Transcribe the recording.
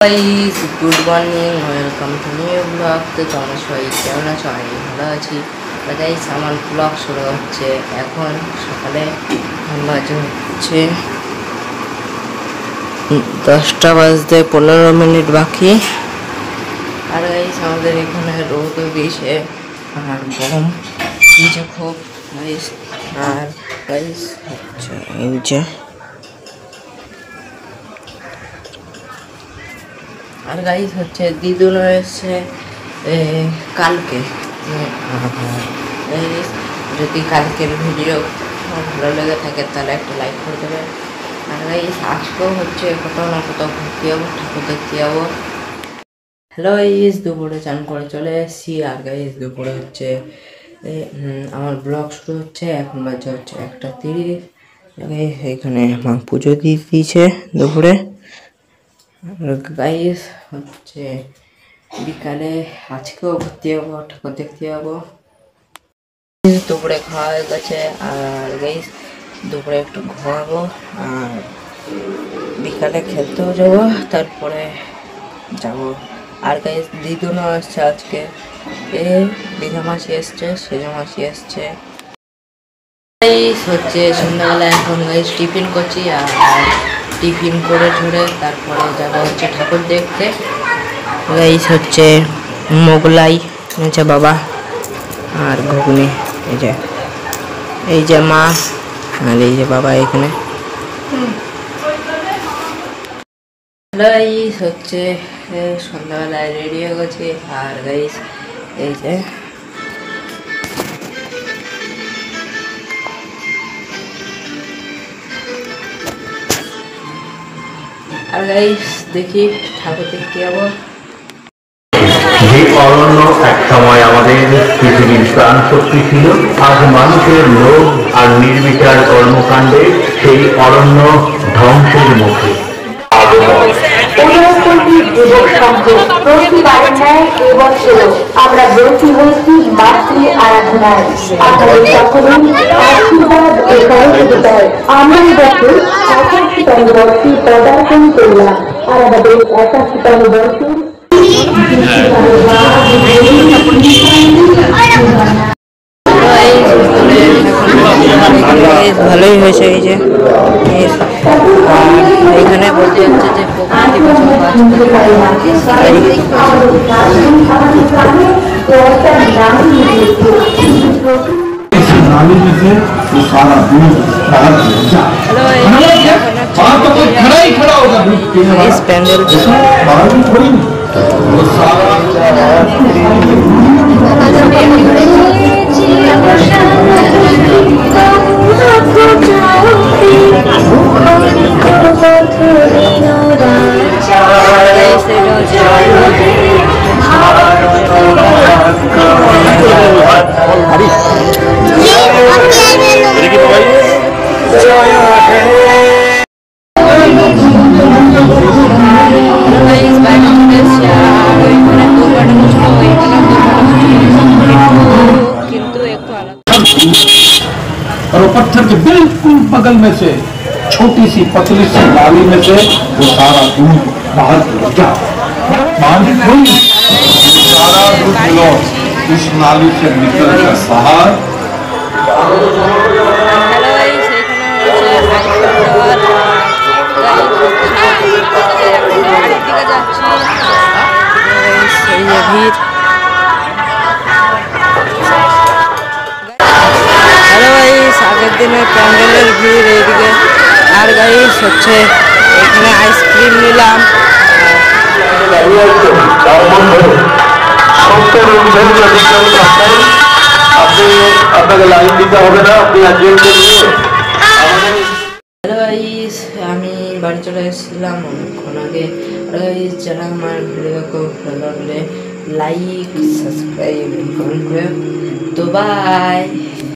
Guys, good morning, welcome to new blog. তো তোমরা সবাই কেমন আছো? আমি ভালো আছি। তো গাইস, আমার ব্লগ শুরু হচ্ছে এখন সকালে। বাজে হচ্ছে 10টা বাজতে 15 মিনিট বাকি। আর গাইস, আমাদের এখানে রোদ দিয়েছে আর গরম দিয়েছে খুব গাইস। আর গাইস হচ্ছে এই যে, আর গাইস হচ্ছে দিদুনও এসছে কালকে। যদি কালকের ভিডিও ভালো লেগে থাকে তাহলে একটা লাইক করে দেবে। আর গাইস আজকেও হচ্ছে কোথাও না কোথাও ঘুরতে যাবো, ঠাকুর দেখতে যাবো। হ্যালো গাইস, দুপুরে চান করে চলে এসেছি। আর গাইস দুপুরে হচ্ছে আমার ব্লগ শুরু হচ্ছে। এখন বাজে হচ্ছে 1:30। এখানে মা পুজো দিয়ে দিয়েছে দুপুরে। গাইস হচ্ছে বিকালে আজকেও ঘুরতে যাবো, ঠাকুর দেখতে যাবো। দুপুরে খাওয়া হয়ে গেছে। আর গাইস দুপুরে একটু ঘুমাবো আর বিকালে খেলতেও যাবো, তারপরে যাবো। আর গাইস দিদুনও আসছে আজকে, দিদা মাসি এসছে, সেজো মাসি এসছে। গাইস হচ্ছে সন্ধ্যাবেলা এখন গাইস টিফিন করছি। আর টিফিন করে ঝরে তারপরে যাবো হচ্ছে ঠাকুর দেখতে। গাইস হচ্ছে মোগলাই এনেছে বাবা আর ঘুগনি। এই যে মা আর এই যে বাবা এখানে। গাইস হচ্ছে সন্ধ্যাবেলায় রেডি হয়ে গেছে। আর গাইস এই যে আর গাইস দেখি ঠাকুর দেখতে যাবো। যে অরণ্য এক সময় আমাদের পৃথিবীর প্রাণ শক্তি ছিল, আজ মানুষের লোভ আর নির্বিচার কর্মকাণ্ডে সেই অরণ্য ধ্বংসের মুখে। প্রতিবারের ন্যায় এবছরও আমরা ব্রতী হয়েছি মাতৃ আরাধনায়। আপনাদের সকলের আশীর্বাদ ও সহযোগিতায় আমরা এবছর 81তম বর্ষে পদার্পণ করলাম। আর আমাদের 81তম বর্ষের ভালোই হয়েছে। এই যে এখানে বলতে যাচ্ছে যে প্যান্ডেল और वो पत्थर के बिल्कुल बगल में से छोटी सी पतली सी नाली में से वो सारा दूध बाहर गया। सारा दूध उस नाली से निकल कर बाहर। আগের দিনের প্যান্ডেলের ভিড় এইদিকে। আর গাইস হচ্ছে এখানে আইসক্রিম নিলাম। আপনাকে লাইন দিতে হবে না, আপনি হ্যালো গাইস, আমি বাড়ি চলে এসেছিলাম অনেকক্ষণ আগে। আর গাইস যারা আমার ভিডিওকে ভালো লাগলে লাইক, সাবস্ক্রাইব, কমেন্ট করে। তো বাই।